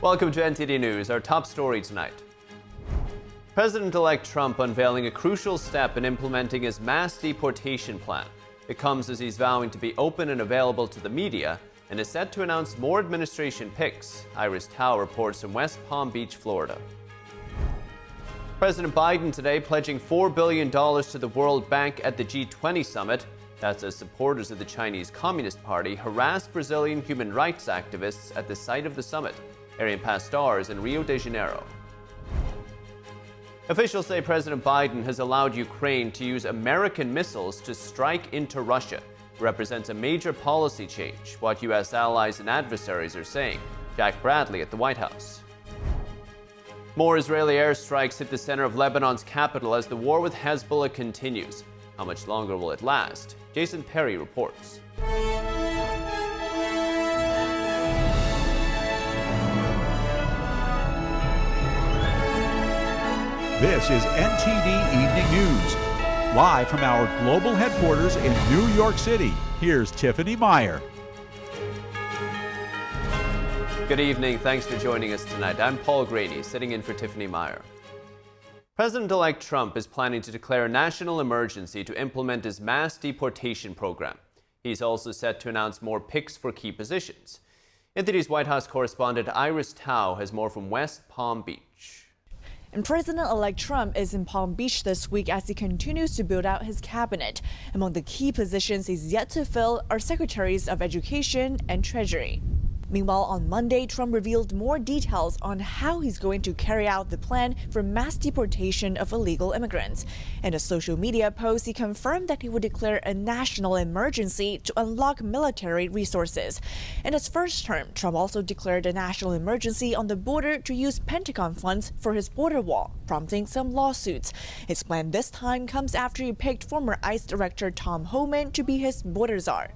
Welcome to NTD News, our top story tonight. President-elect Trump unveiling a crucial step in implementing his mass deportation plan. It comes as he's vowing to be open and available to the media and is set to announce more administration picks. Iris Tao reports from West Palm Beach, Florida. President Biden today pledging $4 billion to the World Bank at the G20 summit. That's as supporters of the Chinese Communist Party harassed Brazilian human rights activists at the site of the summit. Arian Pastars in Rio de Janeiro. Officials say President Biden has allowed Ukraine to use American missiles to strike into Russia. It represents a major policy change, what U.S. allies and adversaries are saying. Jack Bradley at the White House. More Israeli airstrikes hit the center of Lebanon's capital as the war with Hezbollah continues. How much longer will it last? Jason Perry reports. This is NTD Evening News. Live from our global headquarters in New York City, here's Tiffany Meyer. Good evening. Thanks for joining us tonight. I'm Paul Grady, sitting in for Tiffany Meyer. President-elect Trump is planning to declare a national emergency to implement his mass deportation program. He's also set to announce more picks for key positions. NTD's White House correspondent Iris Tao has more from West Palm Beach. And President-elect Trump is in Palm Beach this week as he continues to build out his cabinet. Among the key positions he's yet to fill are Secretaries of Education and Treasury. Meanwhile, on Monday, Trump revealed more details on how he's going to carry out the plan for mass deportation of illegal immigrants. In a social media post, he confirmed that he would declare a national emergency to unlock military resources. In his first term, Trump also declared a national emergency on the border to use Pentagon funds for his border wall, prompting some lawsuits. His plan this time comes after he picked former ICE Director Tom Homan to be his border czar.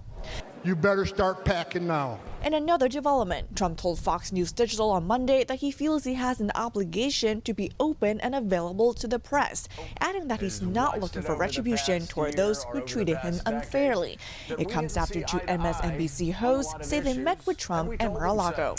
You better start packing now. In another development, Trump told Fox News Digital on Monday that he feels he has an obligation to be open and available to the press, adding that he's not looking for retribution toward those who treated him unfairly. It comes after two MSNBC hosts say they met with Trump and Mar-a-Lago.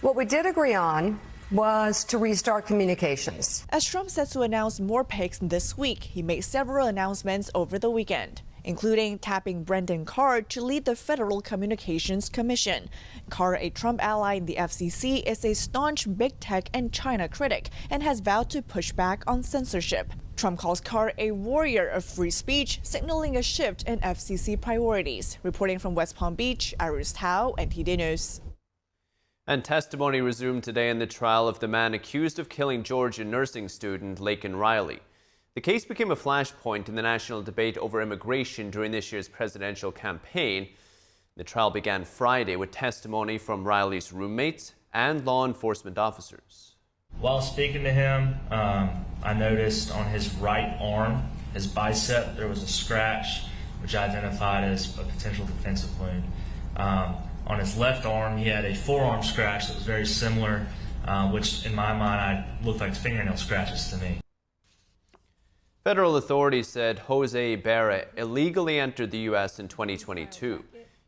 What we did agree on was to restart communications. As Trump says to announce more picks this week, he made several announcements over the weekend, including tapping Brendan Carr to lead the Federal Communications Commission. Carr, a Trump ally in the FCC, is a staunch big tech and China critic and has vowed to push back on censorship. Trump calls Carr a warrior of free speech, signaling a shift in FCC priorities. Reporting from West Palm Beach, Iris Tao, NTD News. And testimony resumed today in the trial of the man accused of killing Georgia nursing student Laken Riley. The case became a flashpoint in the national debate over immigration during this year's presidential campaign. The trial began Friday with testimony from Riley's roommates and law enforcement officers. While speaking to him, I noticed on his right arm, his bicep, there was a scratch, which I identified as a potential defensive wound. On his left arm, he had a forearm scratch that was very similar, which in my mind looked like fingernail scratches to me. Federal authorities said Jose Ibarra illegally entered the U.S. in 2022.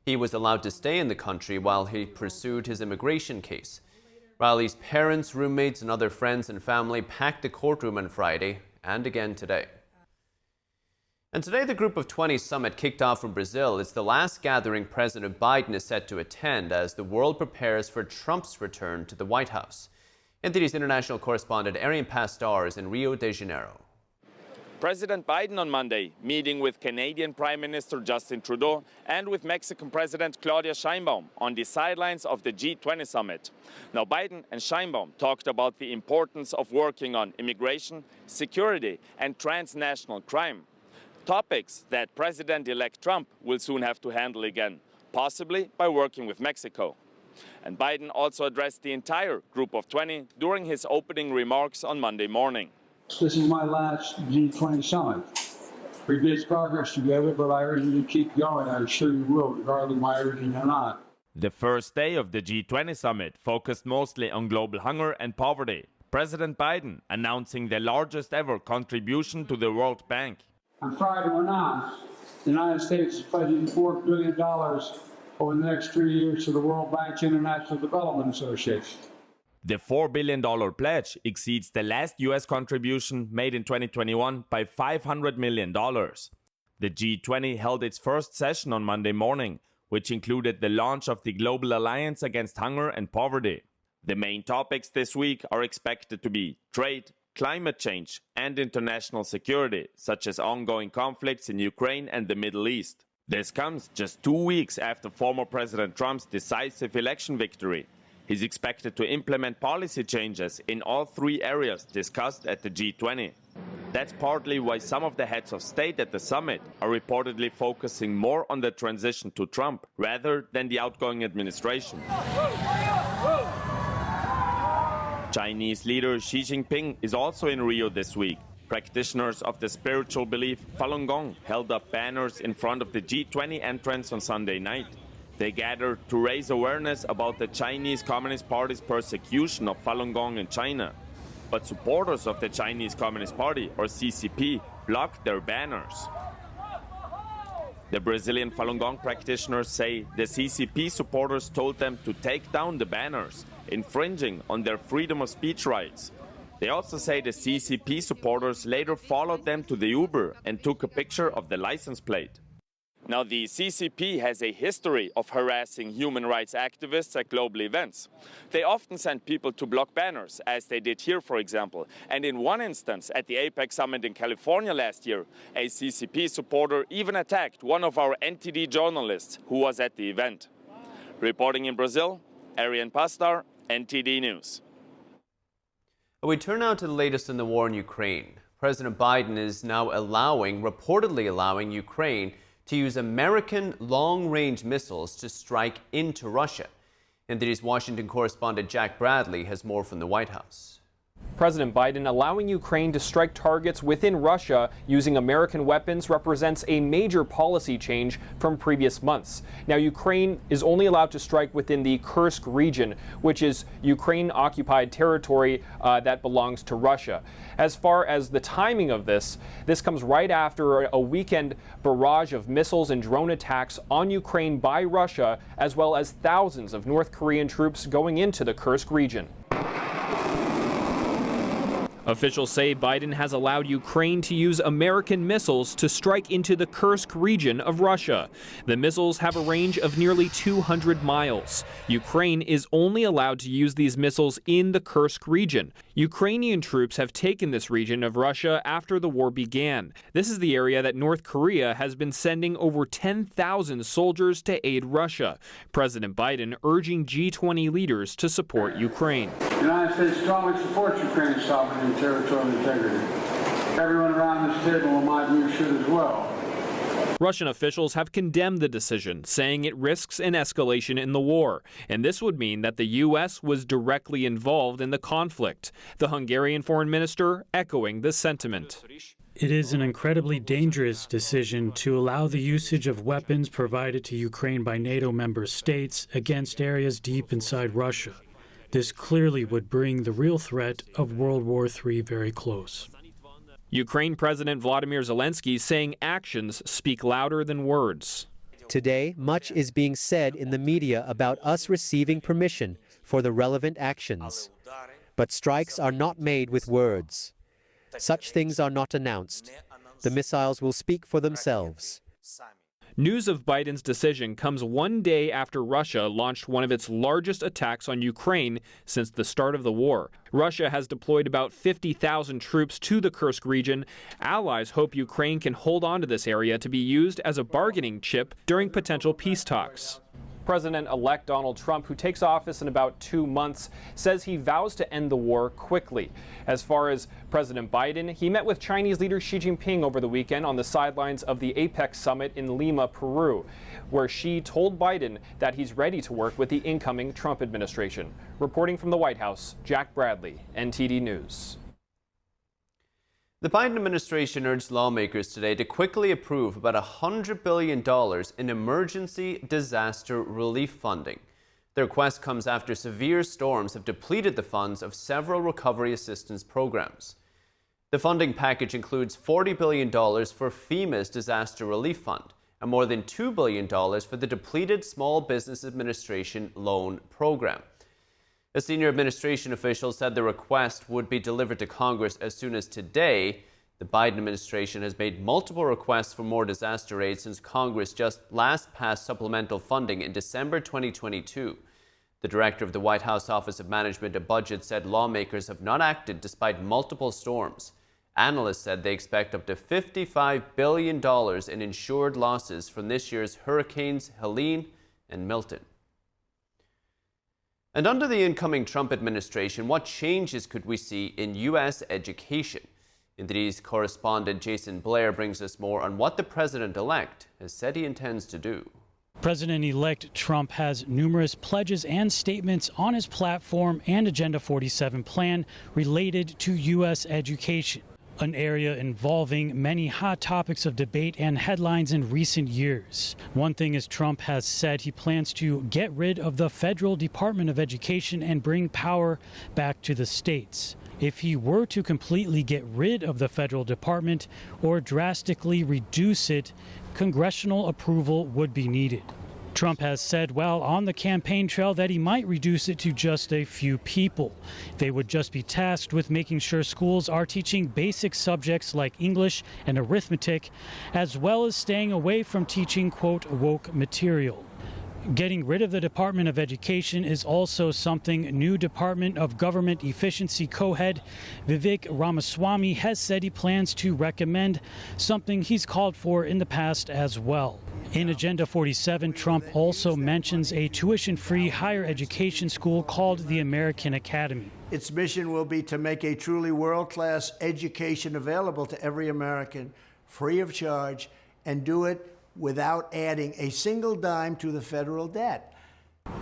He was allowed to stay in the country while he pursued his immigration case. Riley's parents, roommates, and other friends and family packed the courtroom on Friday and again today. And today, the Group of 20 summit kicked off from Brazil. It's the last gathering President Biden is set to attend as the world prepares for Trump's return to the White House. NTD's international correspondent Arian Pastars in Rio de Janeiro. President Biden on Monday, meeting with Canadian Prime Minister Justin Trudeau and with Mexican President Claudia Sheinbaum on the sidelines of the G20 summit. Now, Biden and Sheinbaum talked about the importance of working on immigration, security, and transnational crime. Topics that President-elect Trump will soon have to handle again, possibly by working with Mexico. And Biden also addressed the entire Group of 20 during his opening remarks on Monday morning. This is my last G20 summit. We did progress together, but I urge you to keep going. I'm sure you will, regardless of my urging or not. The first day of the G20 summit focused mostly on global hunger and poverty. President Biden announcing the largest ever contribution to the World Bank. On Friday, we announced the United States is pledging $4 billion over the next 3 years to the World Bank's International Development Association. The $4 billion pledge exceeds the last US contribution made in 2021 by $500 million. The G20 held its first session on Monday morning, which included the launch of the Global Alliance Against Hunger and Poverty. The main topics this week are expected to be trade, climate change, and international security, such as ongoing conflicts in Ukraine and the Middle East. This comes just 2 weeks after former President Trump's decisive election victory. He's expected to implement policy changes in all three areas discussed at the G20. That's partly why some of the heads of state at the summit are reportedly focusing more on the transition to Trump rather than the outgoing administration. Chinese leader Xi Jinping is also in Rio this week. Practitioners of the spiritual belief Falun Gong held up banners in front of the G20 entrance on Sunday night. They gathered to raise awareness about the Chinese Communist Party's persecution of Falun Gong in China. But supporters of the Chinese Communist Party, or CCP, blocked their banners. The Brazilian Falun Gong practitioners say the CCP supporters told them to take down the banners, infringing on their freedom of speech rights. They also say the CCP supporters later followed them to the Uber and took a picture of the license plate. Now, the CCP has a history of harassing human rights activists at global events. They often send people to block banners, as they did here, for example. And in one instance, at the APEC summit in California last year, a CCP supporter even attacked one of our NTD journalists who was at the event. Reporting in Brazil, Arian Pastar, NTD News. We turn now to the latest in the war in Ukraine. President Biden is now reportedly allowing Ukraine to use American long-range missiles to strike into Russia. NTD's Washington correspondent Jack Bradley has more from the White House. President Biden allowing Ukraine to strike targets within Russia using American weapons represents a major policy change from previous months. Now, Ukraine is only allowed to strike within the Kursk region, which is Ukraine-occupied territory that belongs to Russia. As far as the timing of this comes right after a weekend barrage of missiles and drone attacks on Ukraine by Russia, as well as thousands of North Korean troops going into the Kursk region. Officials say Biden has allowed Ukraine to use American missiles to strike into the Kursk region of Russia. The missiles have a range of nearly 200 miles. Ukraine is only allowed to use these missiles in the Kursk region. Ukrainian troops have taken this region of Russia after the war began. This is the area that North Korea has been sending over 10,000 soldiers to aid Russia. President Biden urging G20 leaders to support Ukraine. The United States strongly supports Ukraine's sovereignty and territorial integrity. Everyone around this table, in my view, should as well. Russian officials have condemned the decision, saying it risks an escalation in the war, and this would mean that the U.S. was directly involved in the conflict. The Hungarian foreign minister echoing the sentiment. It is an incredibly dangerous decision to allow the usage of weapons provided to Ukraine by NATO member states against areas deep inside Russia. This clearly would bring the real threat of World War III very close. Ukraine President Volodymyr Zelensky saying actions speak louder than words. Today, much is being said in the media about us receiving permission for the relevant actions. But strikes are not made with words. Such things are not announced. The missiles will speak for themselves. News of Biden's decision comes one day after Russia launched one of its largest attacks on Ukraine since the start of the war. Russia has deployed about 50,000 troops to the Kursk region. Allies hope Ukraine can hold on to this area to be used as a bargaining chip during potential peace talks. President-elect Donald Trump, who takes office in about 2 months, says he vows to end the war quickly. As far as President Biden, he met with Chinese leader Xi Jinping over the weekend on the sidelines of the APEC summit in Lima, Peru, where Xi told Biden that he's ready to work with the incoming Trump administration. Reporting from the White House, Jack Bradley, NTD News. The Biden administration urged lawmakers today to quickly approve about $100 billion in emergency disaster relief funding. The request comes after severe storms have depleted the funds of several recovery assistance programs. The funding package includes $40 billion for FEMA's Disaster Relief Fund and more than $2 billion for the depleted Small Business Administration Loan Program. A senior administration official said the request would be delivered to Congress as soon as today. The Biden administration has made multiple requests for more disaster aid since Congress just last passed supplemental funding in December 2022. The director of the White House Office of Management and Budget said lawmakers have not acted despite multiple storms. Analysts said they expect up to $55 billion in insured losses from this year's hurricanes Helene and Milton. And under the incoming Trump administration, what changes could we see in U.S. education? NTD's correspondent Jason Blair brings us more on what the president-elect has said he intends to do. President-elect Trump has numerous pledges and statements on his platform and Agenda 47 plan related to U.S. education, an area involving many hot topics of debate and headlines in recent years. One thing is Trump has said he plans to get rid of the federal Department of Education and bring power back to the states. If he were to completely get rid of the federal department or drastically reduce it, congressional approval would be needed. Trump has said while on the campaign trail that he might reduce it to just a few people. They would just be tasked with making sure schools are teaching basic subjects like English and arithmetic, as well as staying away from teaching, quote, woke material. Getting rid of the Department of Education is also something new Department of Government Efficiency co-head Vivek Ramaswamy has said he plans to recommend, something he's called for in the past as well. In Agenda 47, Trump also mentions a tuition-free higher education school called the American Academy. Its mission will be to make a truly world-class education available to every American, free of charge, and do it without adding a single dime to the federal debt.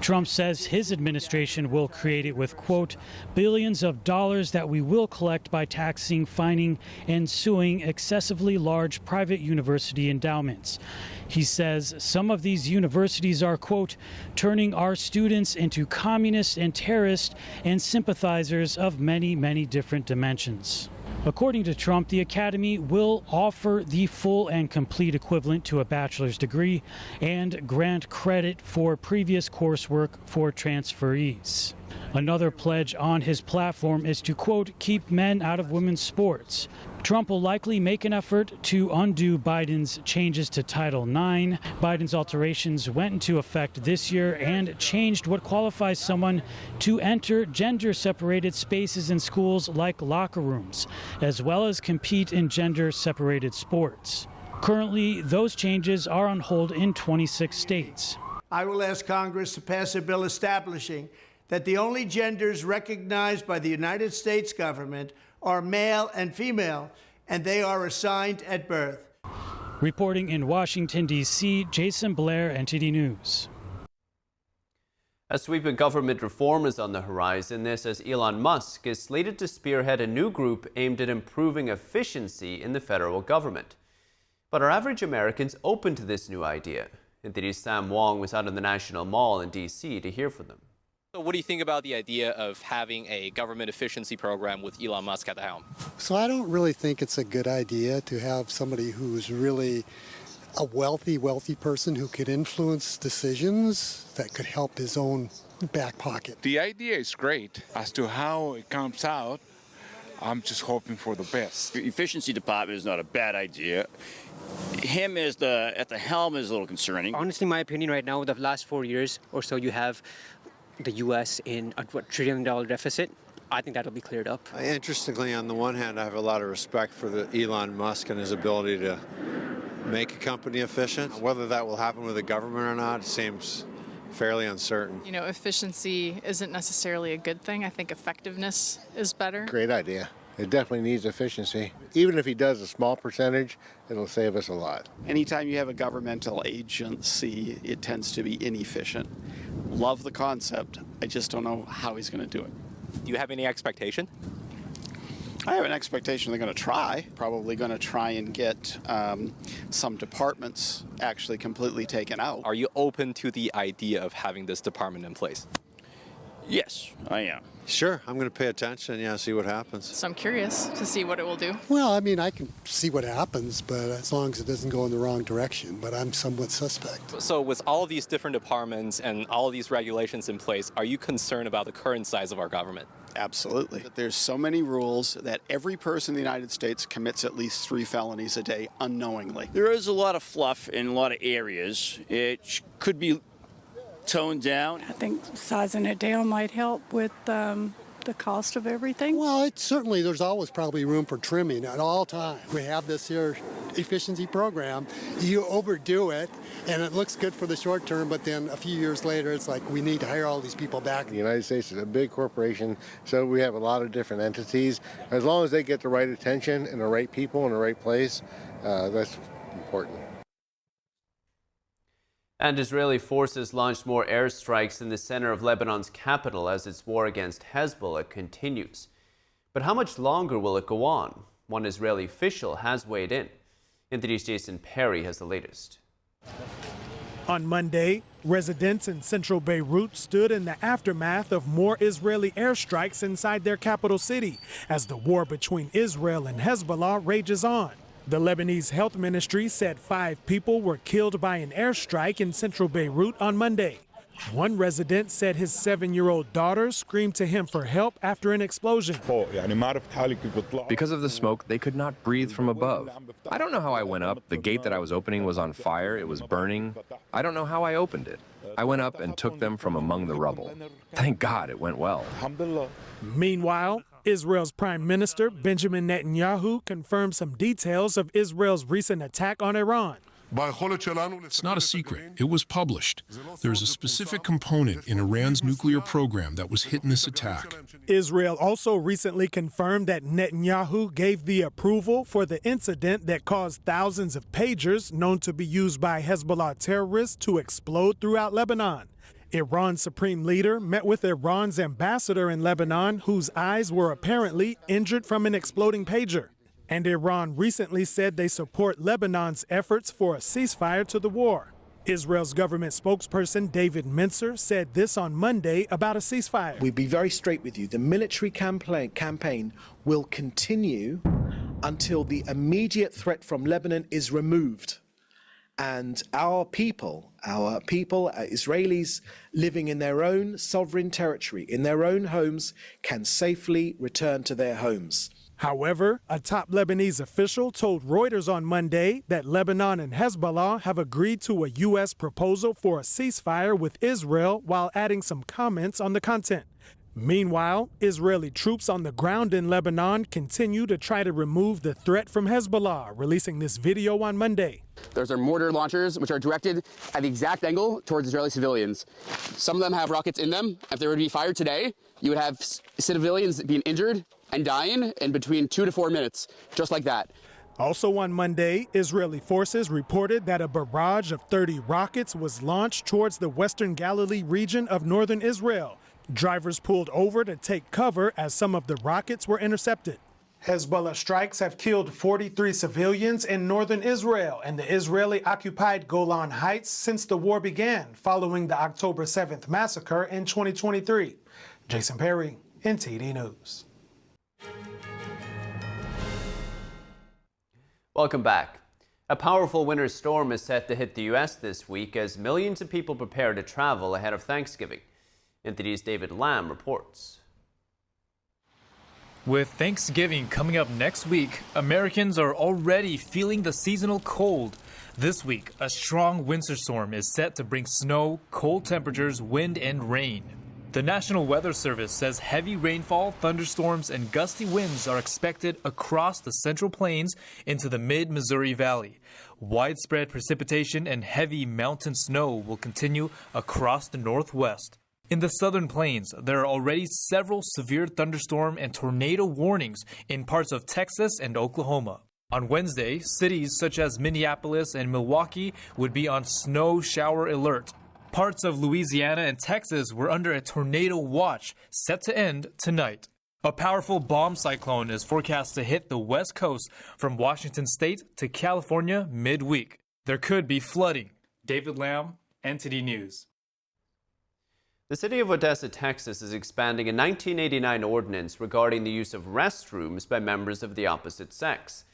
Trump says his administration will create it with, quote, billions of dollars that we will collect by taxing, fining, and suing excessively large private university endowments. He says some of these universities are, quote, turning our students into communists and terrorists and sympathizers of many, many different dimensions. According to Trump, the academy will offer the full and complete equivalent to a bachelor's degree and grant credit for previous coursework for transferees. Another pledge on his platform is to, quote, keep men out of women's sports. Trump will likely make an effort to undo Biden's changes to Title IX. Biden's alterations went into effect this year and changed what qualifies someone to enter gender-separated spaces in schools like locker rooms, as well as compete in gender-separated sports. Currently, those changes are on hold in 26 states. I will ask Congress to pass a bill establishing that the only genders recognized by the United States government are male and female, and they are assigned at birth. Reporting in Washington, D.C., Jason Blair, NTD News. A sweeping government reform is on the horizon. This as Elon Musk is slated to spearhead a new group aimed at improving efficiency in the federal government. But are average Americans open to this new idea? NTD's Sam Wong was out in the National Mall in D.C. to hear from them. So what do you think about the idea of having a government efficiency program with Elon Musk at the helm? So I don't really think it's a good idea to have somebody who's really a wealthy person who could influence decisions that could help his own back pocket. The idea is great. As to how it comes out, I'm just hoping for the best. The efficiency department is not a bad idea. Him as at the helm is a little concerning. Honestly, my opinion right now, the last 4 years or so, you have the U.S. in a $1 trillion deficit. I think that'll be cleared up. Interestingly, on the one hand, I have a lot of respect for Elon Musk and his ability to make a company efficient. Whether that will happen with the government or not seems fairly uncertain. You know, efficiency isn't necessarily a good thing. I think effectiveness is better. Great idea. It definitely needs efficiency. Even if he does a small percentage, it'll save us a lot. Anytime you have a governmental agency, it tends to be inefficient. Love the concept. I just don't know how he's going to do it. Do you have any expectation? I have an expectation they're going to try. Probably going to try and get some departments actually completely taken out. Are you open to the idea of having this department in place? Yes, I am. Sure, I'm going to pay attention, see what happens. So I'm curious to see what it will do. Well, I mean, I can see what happens, but as long as it doesn't go in the wrong direction, but I'm somewhat suspect. So with all of these different departments and all of these regulations in place, are you concerned about the current size of our government? Absolutely. There's so many rules that every person in the United States commits at least 3 felonies a day unknowingly. There is a lot of fluff in a lot of areas. It could be toned down. I think sizing it down might help with the cost of everything. Well, there's always probably room for trimming at all times. We have this here efficiency program. You overdo it, and it looks good for the short term, but then a few years later, it's like we need to hire all these people back. The United States is a big corporation, so we have a lot of different entities. As long as they get the right attention and the right people in the right place, that's important. And Israeli forces launched more airstrikes in the center of Lebanon's capital as its war against Hezbollah continues. But how much longer will it go on? One Israeli official has weighed in. NTD's Jason Perry has the latest. On Monday, residents in central Beirut stood in the aftermath of more Israeli airstrikes inside their capital city as the war between Israel and Hezbollah rages on. The Lebanese health ministry said 5 people were killed by an airstrike in central Beirut on Monday. One resident said his 7-year-old daughter screamed to him for help after an explosion. Because of the smoke, they could not breathe from above. I don't know how I went up. The gate that I was opening was on fire. It was burning. I don't know how I opened it. I went up and took them from among the rubble. Thank God it went well. Meanwhile, Israel's Prime Minister Benjamin Netanyahu confirmed some details of Israel's recent attack on Iran. It's not a secret. It was published. There's a specific component in Iran's nuclear program that was hit in this attack. Israel also recently confirmed that Netanyahu gave the approval for the incident that caused thousands of pagers known to be used by Hezbollah terrorists to explode throughout Lebanon. Iran's supreme leader met with Iran's ambassador in Lebanon, whose eyes were apparently injured from an exploding pager. And Iran recently said they support Lebanon's efforts for a ceasefire to the war. Israel's government spokesperson David Mincer said this on Monday about a ceasefire. We'll be very straight with you. The military campaign will continue until the immediate threat from Lebanon is removed. And our people, Israelis living in their own sovereign territory, in their own homes, can safely return to their homes. However, a top Lebanese official told Reuters on Monday that Lebanon and Hezbollah have agreed to a U.S. proposal for a ceasefire with Israel while adding some comments on the content. Meanwhile, Israeli troops on the ground in Lebanon continue to try to remove the threat from Hezbollah, releasing this video on Monday. Those are mortar launchers, which are directed at the exact angle towards Israeli civilians. Some of them have rockets in them. If they were to be fired today, you would have civilians being injured and dying in between 2 to 4 minutes, just like that. Also on Monday, Israeli forces reported that a barrage of 30 rockets was launched towards the western Galilee region of northern Israel. Drivers pulled over to take cover as some of the rockets were intercepted. Hezbollah strikes have killed 43 civilians in northern Israel and the Israeli-occupied Golan Heights since the war began, following the October 7th massacre in 2023. Jason Perry, NTD News. Welcome back. A powerful winter storm is set to hit the U.S. this week as millions of people prepare to travel ahead of Thanksgiving. NTD's David Lamb reports. With Thanksgiving coming up next week, Americans are already feeling the seasonal cold. This week, a strong winter storm is set to bring snow, cold temperatures, wind, and rain. The National Weather Service says heavy rainfall, thunderstorms, and gusty winds are expected across the Central Plains into the mid-Missouri Valley. Widespread precipitation and heavy mountain snow will continue across the Northwest. In the Southern Plains, there are already several severe thunderstorm and tornado warnings in parts of Texas and Oklahoma. On Wednesday, cities such as Minneapolis and Milwaukee would be on snow shower alert. Parts of Louisiana and Texas were under a tornado watch set to end tonight. A powerful bomb cyclone is forecast to hit the West Coast from Washington State to California midweek. There could be flooding. David Lamb, NTD News. The city of Odessa, Texas is expanding a 1989 ordinance regarding the use of restrooms by members of the opposite sex.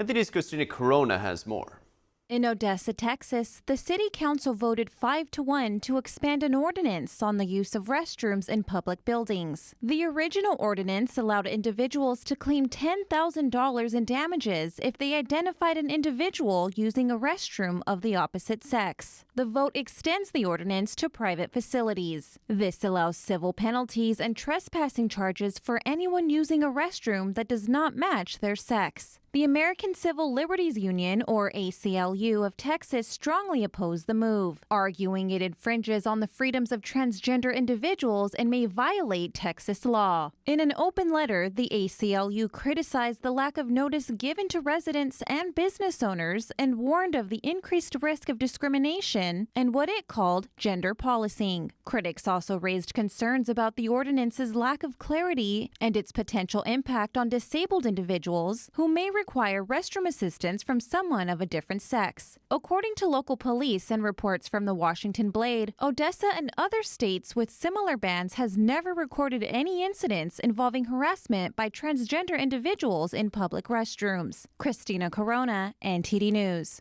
NTD's Christina Corona has more. In Odessa, Texas, the city council voted 5-1 to expand an ordinance on the use of restrooms in public buildings. The original ordinance allowed individuals to claim $10,000 in damages if they identified an individual using a restroom of the opposite sex. The vote extends the ordinance to private facilities. This allows civil penalties and trespassing charges for anyone using a restroom that does not match their sex. The American Civil Liberties Union, or ACLU, of Texas strongly opposed the move, arguing it infringes on the freedoms of transgender individuals and may violate Texas law. In an open letter, the ACLU criticized the lack of notice given to residents and business owners and warned of the increased risk of discrimination and what it called gender policing. Critics also raised concerns about the ordinance's lack of clarity and its potential impact on disabled individuals who may require restroom assistance from someone of a different sex. According to local police and reports from the Washington Blade, Odessa and other states with similar bans has never recorded any incidents involving harassment by transgender individuals in public restrooms. Christina Corona, NTD News.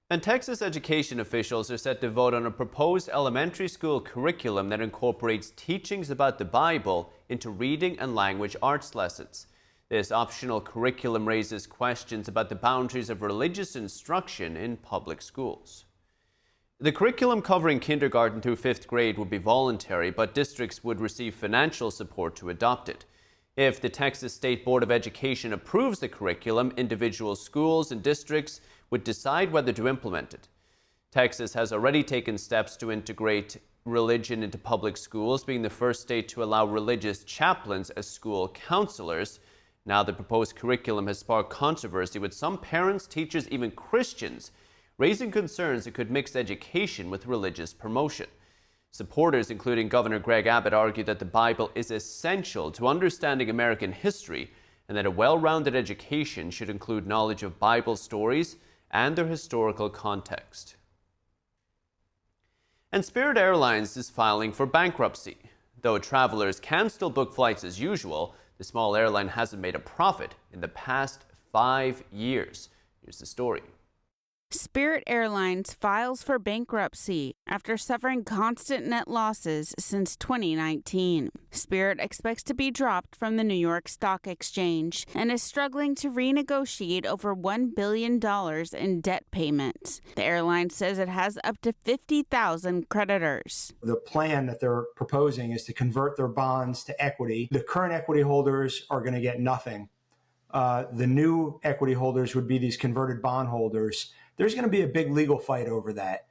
And Texas education officials are set to vote on a proposed elementary school curriculum that incorporates teachings about the Bible into reading and language arts lessons. This optional curriculum raises questions about the boundaries of religious instruction in public schools. The curriculum covering kindergarten through 5th grade would be voluntary, but districts would receive financial support to adopt it. If the Texas State Board of Education approves the curriculum, individual schools and districts would decide whether to implement it. Texas has already taken steps to integrate religion into public schools, being the first state to allow religious chaplains as school counselors. Now, the proposed curriculum has sparked controversy, with some parents, teachers, even Christians, raising concerns it could mix education with religious promotion. Supporters, including Governor Greg Abbott, argue that the Bible is essential to understanding American history and that a well-rounded education should include knowledge of Bible stories and their historical context. And Spirit Airlines is filing for bankruptcy. Though travelers can still book flights as usual, the small airline hasn't made a profit in the past 5 years. Here's the story. Spirit Airlines files for bankruptcy after suffering constant net losses since 2019. Spirit expects to be dropped from the New York Stock Exchange and is struggling to renegotiate over $1 billion in debt payments. The airline says it has up to 50,000 creditors. The plan that they're proposing is to convert their bonds to equity. The current equity holders are going to get nothing. The new equity holders would be these converted bond holders. There's going to be a big legal fight over that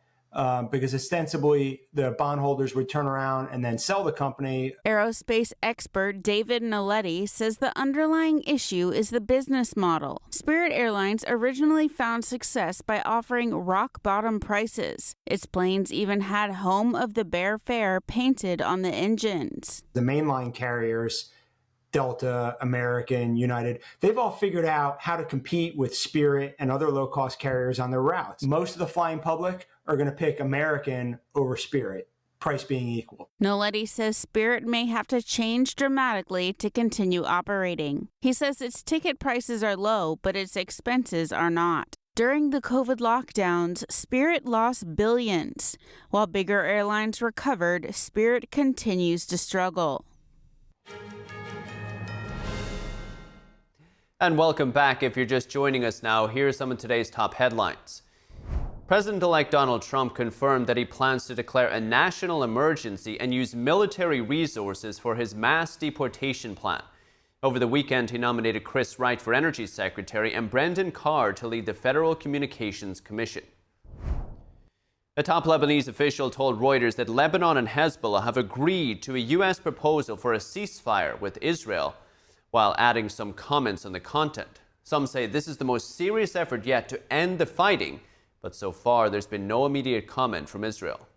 because ostensibly the bondholders would turn around and then sell the company. Aerospace expert David Naletti says the underlying issue is the business model. Spirit Airlines originally found success by offering rock-bottom prices. Its planes even had Home of the Bear fare painted on the engines. The mainline carriers, Delta, American, United, they've all figured out how to compete with Spirit and other low-cost carriers on their routes. Most of the flying public are going to pick American over Spirit, price being equal. Noletti says Spirit may have to change dramatically to continue operating. He says its ticket prices are low, but its expenses are not. During the COVID lockdowns, Spirit lost billions. While bigger airlines recovered, Spirit continues to struggle. And welcome back. If you're just joining us now, here are some of today's top headlines. President-elect Donald Trump confirmed that he plans to declare a national emergency and use military resources for his mass deportation plan. Over the weekend, he nominated Chris Wright for Energy Secretary and Brendan Carr to lead the Federal Communications Commission. A top Lebanese official told Reuters that Lebanon and Hezbollah have agreed to a U.S. proposal for a ceasefire with Israel, while adding some comments on the content. Some say this is the most serious effort yet to end the fighting, but so far there's been no immediate comment from Israel.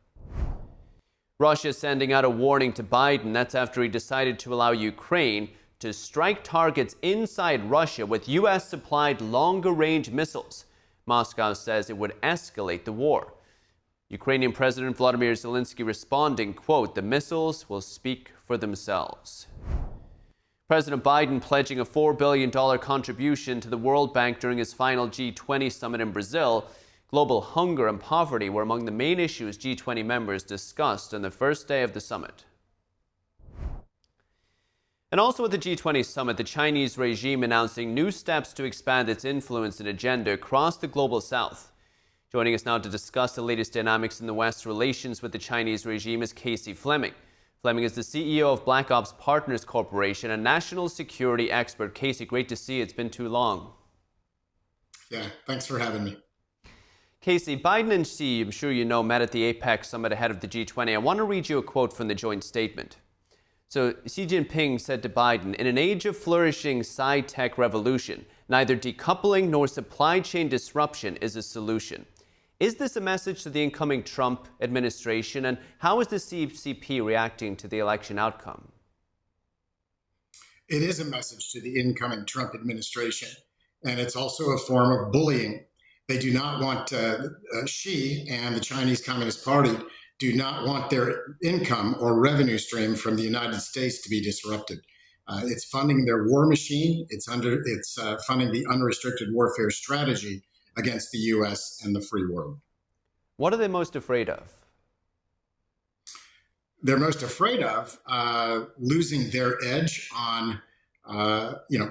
Russia is sending out a warning to Biden. That's after he decided to allow Ukraine to strike targets inside Russia with U.S.-supplied longer-range missiles. Moscow says it would escalate the war. Ukrainian President Volodymyr Zelensky responding, quote, "The missiles will speak for themselves." President Biden pledging a $4 billion contribution to the World Bank during his final G20 summit in Brazil. Global hunger and poverty were among the main issues G20 members discussed on the first day of the summit. And also at the G20 summit, the Chinese regime announcing new steps to expand its influence and agenda across the global south. Joining us now to discuss the latest dynamics in the West's relations with the Chinese regime is Casey Fleming. Fleming is the CEO of Black Ops Partners Corporation, a national security expert. Casey, great to see you. It's been too long. Yeah, thanks for having me. Casey, Biden and Xi, I'm sure you know, met at the APEC summit ahead of the G20. I want to read you a quote from the joint statement. So Xi Jinping said to Biden, "In an age of flourishing sci-tech revolution, neither decoupling nor supply chain disruption is a solution." Is this a message to the incoming Trump administration, and how is the CCP reacting to the election outcome? It is a message to the incoming Trump administration, and it's also a form of bullying. They do not want, Xi and the Chinese Communist Party do not want their income or revenue stream from the United States to be disrupted. It's funding their war machine. It's funding the unrestricted warfare strategy against the U.S. and the free world. What are they most afraid of? They're most afraid of losing their edge on,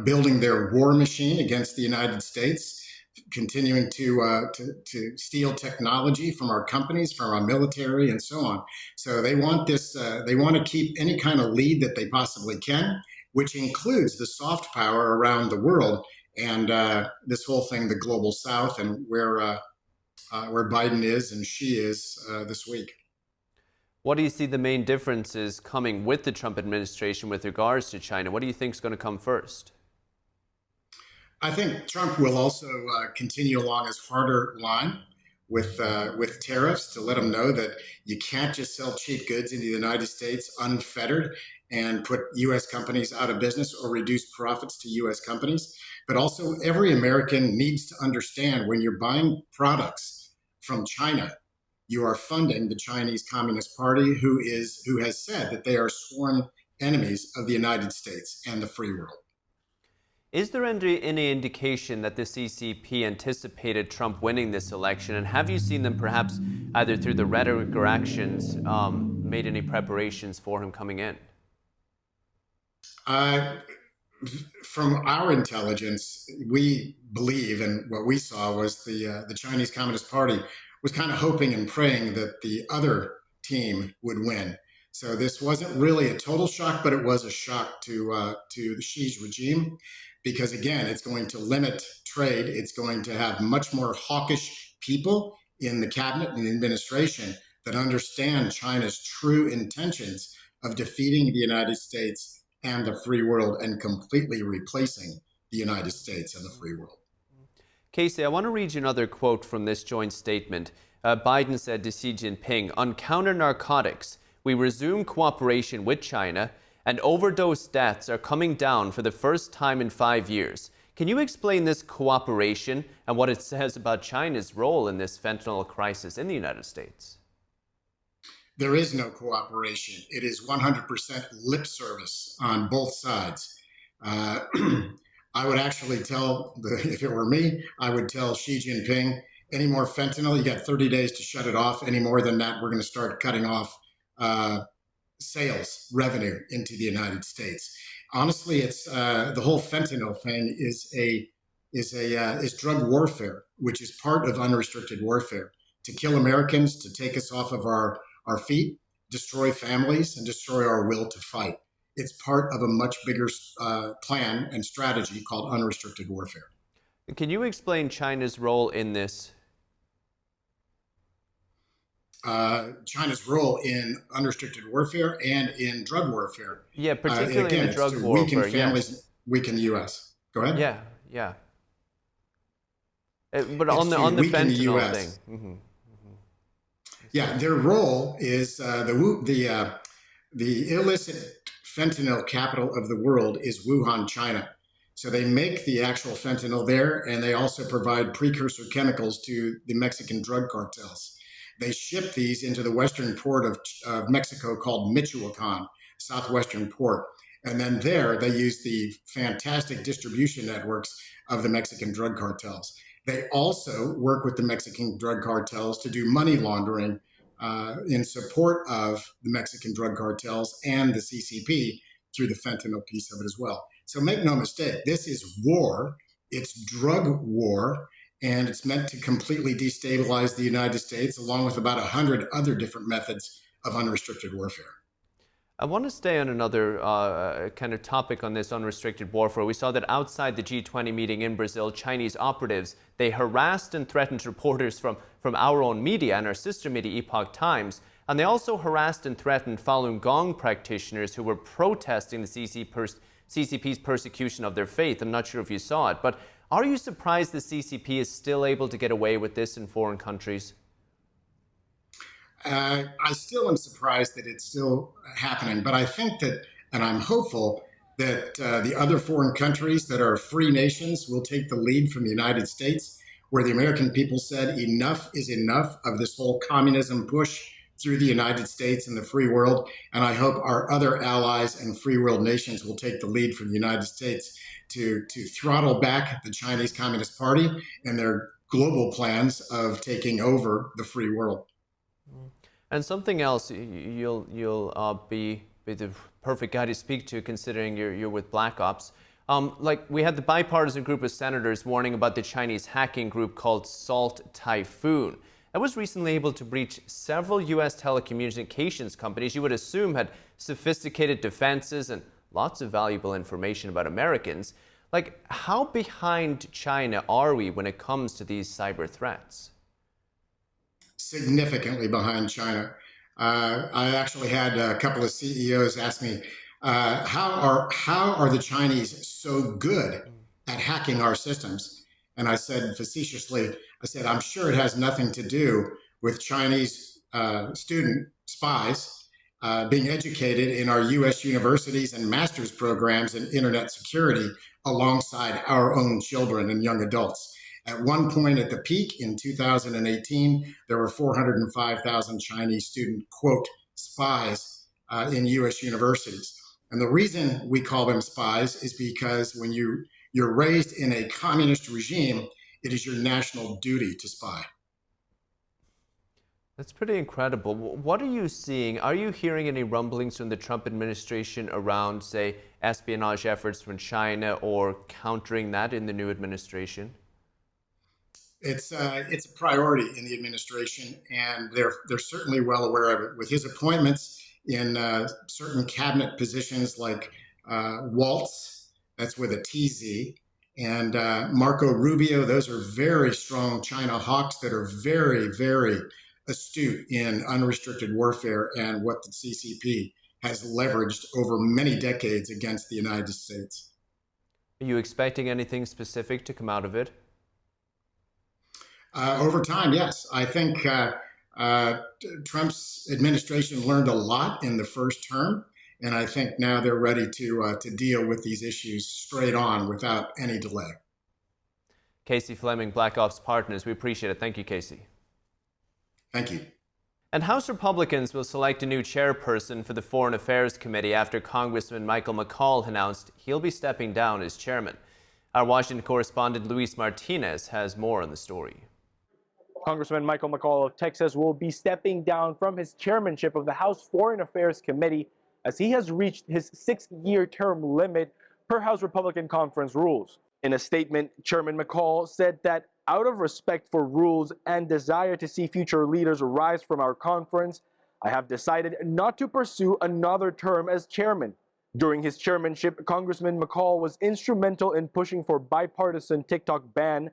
building their war machine against the United States, continuing to steal technology from our companies, from our military, and so on. So they want this. They want to keep any kind of lead that they possibly can, which includes the soft power around the world. And this whole thing, the global south, and where Biden is and Xi is this week. What do you see the main differences coming with the Trump administration with regards to China? What do you think is going to come first? I think Trump will also continue along his harder line with tariffs to let them know that you can't just sell cheap goods into the United States unfettered and put U.S. companies out of business or reduce profits to U.S. companies. But also every American needs to understand when you're buying products from China, you are funding the Chinese Communist Party, who has said that they are sworn enemies of the United States and the free world. Is there any indication that the CCP anticipated Trump winning this election? And have you seen them perhaps either through the rhetoric or actions made any preparations for him coming in? From our intelligence, we believe, and what we saw was the Chinese Communist Party was kind of hoping and praying that the other team would win. So this wasn't really a total shock, but it was a shock to the Xi's regime, because again, it's going to limit trade. It's going to have much more hawkish people in the cabinet and the administration that understand China's true intentions of defeating the United States and the free world and completely replacing the United States and the free world. Casey, I want to read you another quote from this joint statement. Biden said to Xi Jinping, "On counter narcotics, we resume cooperation with China, and overdose deaths are coming down for the first time in 5 years." Can you explain this cooperation and what it says about China's role in this fentanyl crisis in the United States? There is no cooperation. It is 100% lip service on both sides. I would actually if it were me, I would tell Xi Jinping, any more fentanyl, you got 30 days to shut it off. Any more than that, we're going to start cutting off sales revenue into the United States. Honestly, it's the whole fentanyl thing is drug warfare, which is part of unrestricted warfare, to kill Americans, to take us off of our feet, destroy families, and destroy our will to fight. It's part of a much bigger plan and strategy called unrestricted warfare. Can you explain China's role in this? China's role in unrestricted warfare and in drug warfare. Yeah, particularly again, in the drug it's to warfare. weaken families, yes. Weaken the U.S. Go ahead. Yeah. But on the fentanyl thing. Mm-hmm. Yeah, their role is the illicit fentanyl capital of the world is Wuhan, China. So they make the actual fentanyl there, and they also provide precursor chemicals to the Mexican drug cartels. They ship these into the western port of Mexico called Michoacan, southwestern port. And then there they use the fantastic distribution networks of the Mexican drug cartels. They also work with the Mexican drug cartels to do money laundering in support of the Mexican drug cartels and the CCP through the fentanyl piece of it as well. So make no mistake, this is war. It's drug war, and it's meant to completely destabilize the United States, along with about 100 other different methods of unrestricted warfare. I want to stay on another kind of topic on this unrestricted warfare. We saw that outside the G20 meeting in Brazil, Chinese operatives, they harassed and threatened reporters from our own media and our sister media, Epoch Times. And they also harassed and threatened Falun Gong practitioners who were protesting the CCP's persecution of their faith. I'm not sure if you saw it, but are you surprised the CCP is still able to get away with this in foreign countries? I still am surprised that it's still happening, but I think that, and I'm hopeful that the other foreign countries that are free nations will take the lead from the United States, where the American people said enough is enough of this whole communism push through the United States and the free world. And I hope our other allies and free world nations will take the lead from the United States to throttle back the Chinese Communist Party and their global plans of taking over the free world. And something else you'll be the perfect guy to speak to, considering you're with Black Ops. Like, we had the bipartisan group of senators warning about the Chinese hacking group called Salt Typhoon. That was recently able to breach several U.S. telecommunications companies you would assume had sophisticated defenses and lots of valuable information about Americans. Like, how behind China are we when it comes to these cyber threats? Significantly behind China. I actually had a couple of CEOs ask me, how are the Chinese so good at hacking our systems? And I said facetiously, I'm sure it has nothing to do with Chinese student spies being educated in our U.S. universities and master's programs in internet security alongside our own children and young adults. At one point at the peak in 2018, there were 405,000 Chinese student, quote, spies in U.S. universities. And the reason we call them spies is because when you're raised in a communist regime, it is your national duty to spy. That's pretty incredible. What are you seeing? Are you hearing any rumblings from the Trump administration around, say, espionage efforts from China or countering that in the new administration? It's a priority in the administration, and they're certainly well aware of it. With his appointments in certain cabinet positions like Waltz, that's with a TZ, and Marco Rubio, those are very strong China hawks that are very, very astute in unrestricted warfare and what the CCP has leveraged over many decades against the United States. Are you expecting anything specific to come out of it? Over time, yes. I think Trump's administration learned a lot in the first term, and I think now they're ready to deal with these issues straight on without any delay. Casey Fleming, Black Ops Partners, we appreciate it. Thank you, Casey. Thank you. And House Republicans will select a new chairperson for the Foreign Affairs Committee after Congressman Mccaul announced he'll be stepping down as chairman. Our Washington correspondent Luis Martinez has more on the story. Congressman Mccaul of Texas will be stepping down from his chairmanship of the House Foreign Affairs Committee as he has reached his 6-year term limit per House Republican conference rules. In a statement, Chairman Mccaul said that out of respect for rules and desire to see future leaders rise from our conference, I have decided not to pursue another term as chairman. During his chairmanship, Congressman Mccaul was instrumental in pushing for bipartisan TikTok ban,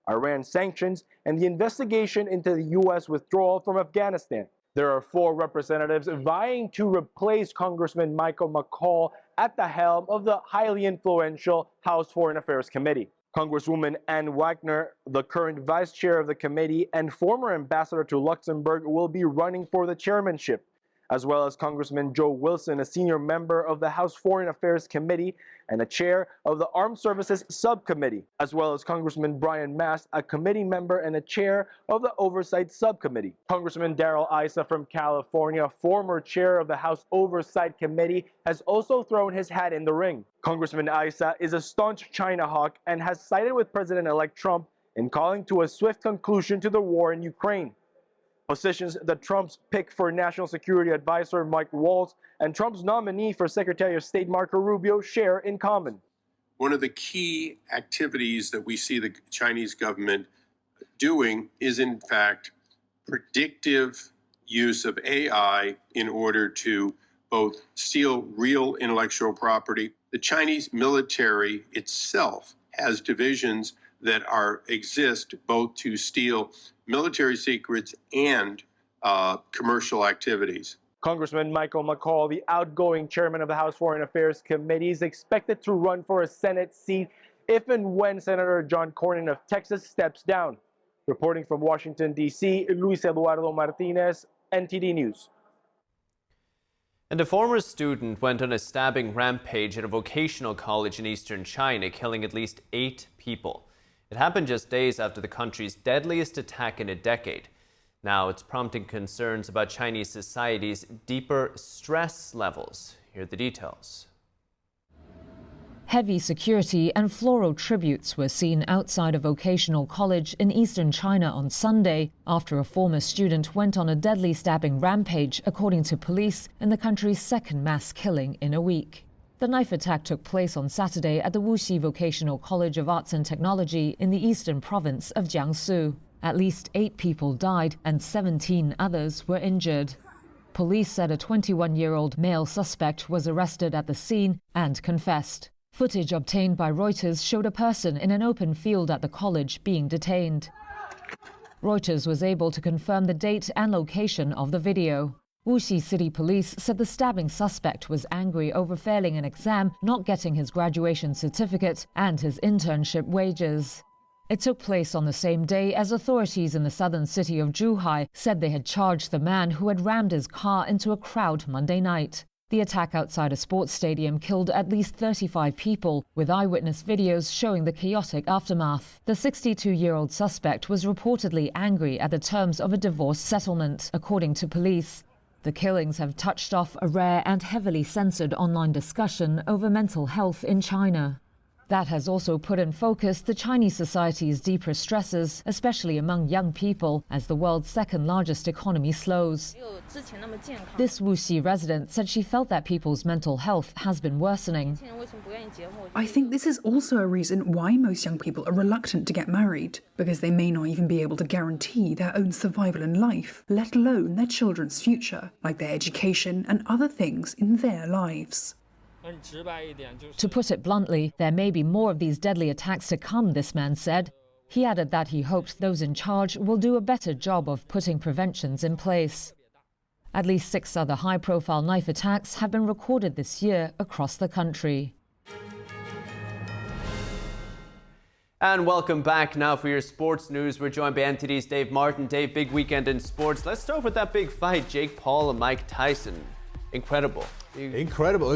Iran sanctions, and the investigation into the U.S. withdrawal from Afghanistan. There are 4 representatives vying to replace Congressman Mccaul at the helm of the highly influential House Foreign Affairs Committee. Congresswoman Ann Wagner, the current vice chair of the committee and former ambassador to Luxembourg, will be running for the chairmanship. as well as Congressman Joe Wilson, a senior member of the House Foreign Affairs Committee and a chair of the Armed Services Subcommittee, as well as Congressman Brian Mast, a committee member and a chair of the Oversight Subcommittee. Congressman Darrell Issa from California, former chair of the House Oversight Committee, has also thrown his hat in the ring. Congressman Issa is a staunch China hawk and has sided with President-elect Trump in calling to a swift conclusion to the war in Ukraine. Positions that Trump's pick for National Security Advisor Mike Waltz and Trump's nominee for Secretary of State Marco Rubio share in common. One of the key activities that we see the Chinese government doing is, in fact, predictive use of AI in order to both steal real intellectual property. The Chinese military itself has divisions that exist both to steal military secrets and commercial activities. Congressman Michael Mccaul, the outgoing chairman of the House Foreign Affairs Committee, is expected to run for a Senate seat if and when Senator John Cornyn of Texas steps down. Reporting from Washington, D.C., Luis Eduardo Martinez, NTD News. And a former student went on a stabbing rampage at a vocational college in eastern China, killing at least 8 people. It happened just days after the country's deadliest attack in a decade. Now it's prompting concerns about Chinese society's deeper stress levels. Here are the details. Heavy security and floral tributes were seen outside a vocational college in eastern China on Sunday after a former student went on a deadly stabbing rampage, according to police, in the country's second mass killing in a week. The knife attack took place on Saturday at the Wuxi Vocational College of Arts and Technology in the eastern province of Jiangsu. At least 8 people died and 17 others were injured. Police said a 21-year-old male suspect was arrested at the scene and confessed. Footage obtained by Reuters showed a person in an open field at the college being detained. Reuters was able to confirm the date and location of the video. Wuxi City Police said the stabbing suspect was angry over failing an exam, not getting his graduation certificate, and his internship wages. It took place on the same day as authorities in the southern city of Zhuhai said they had charged the man who had rammed his car into a crowd Monday night. The attack outside a sports stadium killed at least 35 people, with eyewitness videos showing the chaotic aftermath. The 62-year-old suspect was reportedly angry at the terms of a divorce settlement, according to police. The killings have touched off a rare and heavily censored online discussion over mental health in China. That has also put in focus the Chinese society's deeper stresses, especially among young people, as the world's second-largest economy slows. This Wuxi resident said she felt that people's mental health has been worsening. I think this is also a reason why most young people are reluctant to get married, because they may not even be able to guarantee their own survival in life, let alone their children's future, like their education and other things in their lives. To put it bluntly, there may be more of these deadly attacks to come, this man said. He added that he hoped those in charge will do a better job of putting preventions in place. At least 6 other high-profile knife attacks have been recorded this year across the country. And welcome back. Now for your sports news, we're joined by NTD's Dave Martin. Dave, big weekend in sports. Let's start with that big fight, Jake Paul and Mike Tyson. Incredible. Incredible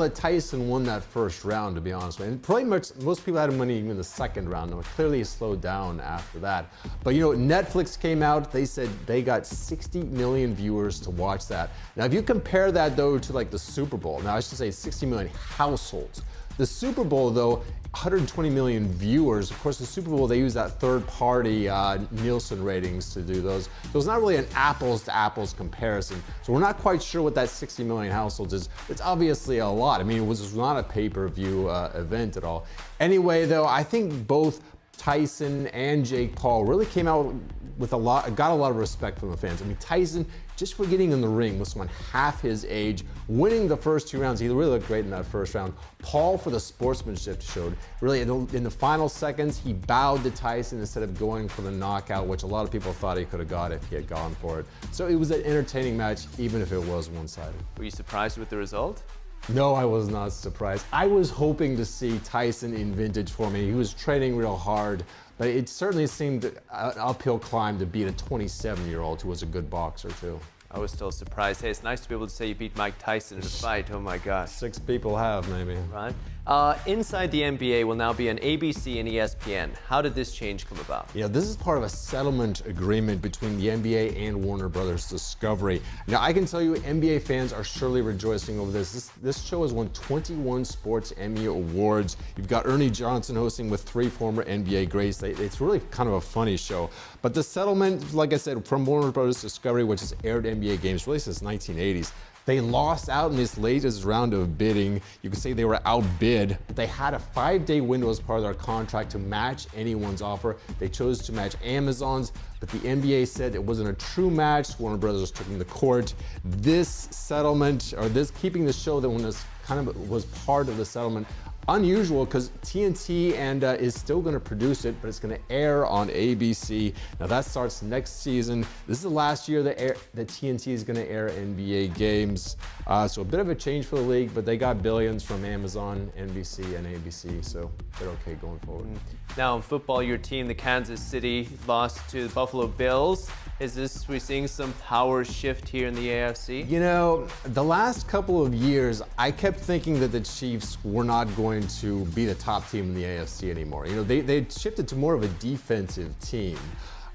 that Tyson won that first round, to be honest with you. And pretty much most people had him winning even the second round. Now, clearly he slowed down after that. But you know, Netflix came out, they said they got 60 million viewers to watch that. Now, if you compare that though to like the Super Bowl, now I should say 60 million households. The Super Bowl though, 120 million viewers. Of course, the Super Bowl, they use that third-party Nielsen ratings to do those. So it's not really an apples-to-apples comparison. So we're not quite sure what that 60 million households is. It's obviously a lot. I mean, it was not a pay-per-view event at all. Anyway, though, I think both Tyson and Jake Paul really came out with got a lot of respect from the fans. I mean, Tyson, just for getting in the ring with someone half his age, winning the first 2 rounds, he really looked great in that first round. Paul, for the sportsmanship showed, really in the final seconds, he bowed to Tyson instead of going for the knockout, which a lot of people thought he could have got if he had gone for it. So it was an entertaining match, even if it was one-sided. Were you surprised with the result? No, I was not surprised. I was hoping to see Tyson in vintage form. He was training real hard, but it certainly seemed an uphill climb to beat a 27-year-old who was a good boxer too. I was still surprised. Hey, it's nice to be able to say you beat Mike Tyson in a fight. Oh my gosh. 6 people have, maybe. Right. Inside the NBA will now be on ABC and ESPN. How did this change come about? Yeah, this is part of a settlement agreement between the NBA and Warner Brothers Discovery. Now, I can tell you NBA fans are surely rejoicing over this. This show has won 21 Sports Emmy Awards. You've got Ernie Johnson hosting with 3 former NBA greats. It's really kind of a funny show. But the settlement, like I said, from Warner Brothers Discovery, which has aired NBA games really since 1980s, they lost out in this latest round of bidding. You could say they were outbid, but they had a 5-day window as part of their contract to match anyone's offer. They chose to match Amazon's, but the NBA said it wasn't a true match. Warner Brothers took them to court. This settlement, or this keeping the show that was part of the settlement, unusual because TNT is still going to produce it, but it's going to air on ABC. Now that starts next season. This is the last year that TNT is going to air NBA games. So a bit of a change for the league, but they got billions from Amazon, NBC, and ABC, so they're okay going forward. Now in football, your team, the Kansas City, lost to the Buffalo Bills. We're seeing some power shift here in the AFC? You know, the last couple of years, I kept thinking that the Chiefs were not going to be the top team in the AFC anymore. You know, they shifted to more of a defensive team.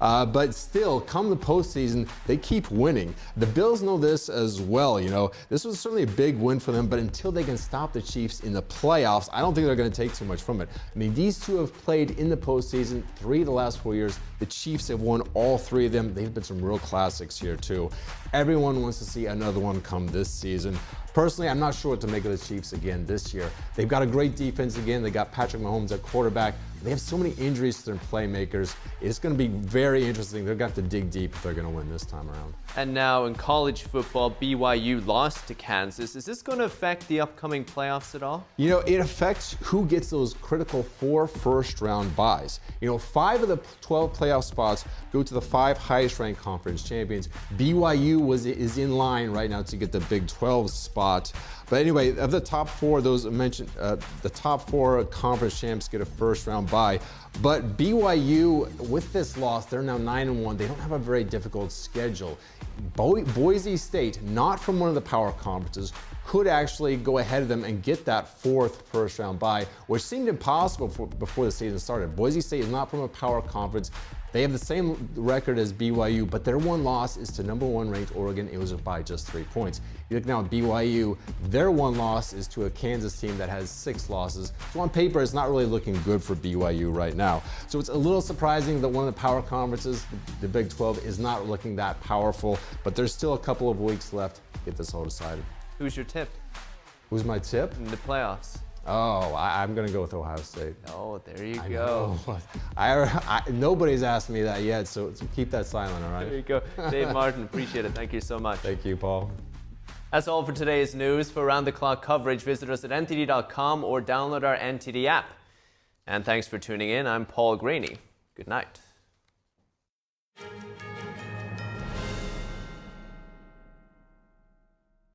But still, come the postseason, they keep winning. The Bills know this as well. You know, this was certainly a big win for them, but until they can stop the Chiefs in the playoffs, I don't think they're going to take too much from it. I mean, these two have played in the postseason 3 of the last 4 years. The Chiefs have won all 3 of them. They've been some real classics here, too. Everyone wants to see another one come this season. Personally, I'm not sure what to make of the Chiefs again this year. They've got a great defense again. They got Patrick Mahomes at quarterback. They have so many injuries to their playmakers. It's going to be very interesting. They're going to have to dig deep if they're going to win this time around. And now in college football, BYU lost to Kansas. Is this going to affect the upcoming playoffs at all? You know, it affects who gets those critical 4 first-round buys. You know, 5 of the 12 playoff spots go to the 5 highest-ranked conference champions. BYU is in line right now to get the Big 12 spot. But anyway, of the top 4, those mentioned, the top 4 conference champs get a first-round bye. But BYU, with this loss, they're now 9-1. They don't have a very difficult schedule. Boise State, not from one of the power conferences, could actually go ahead of them and get that 4th first-round bye, which seemed impossible before the season started. Boise State is not from a power conference. They have the same record as BYU, but their one loss is to number 1 ranked Oregon. It was by just 3 points. You look now at BYU, their one loss is to a Kansas team that has 6 losses. So on paper, it's not really looking good for BYU right now. So it's a little surprising that one of the power conferences, the Big 12, is not looking that powerful, but there's still a couple of weeks left to get this all decided. Who's your tip? Who's my tip? In the playoffs. Oh, I'm going to go with Ohio State. Oh, there you go. Nobody's asked me that yet, so keep that silent, all right? There you go. Dave Martin, appreciate it. Thank you so much. Thank you, Paul. That's all for today's news. For round-the-clock coverage, visit us at ntd.com or download our NTD app. And thanks for tuning in. I'm Paul Graney. Good night.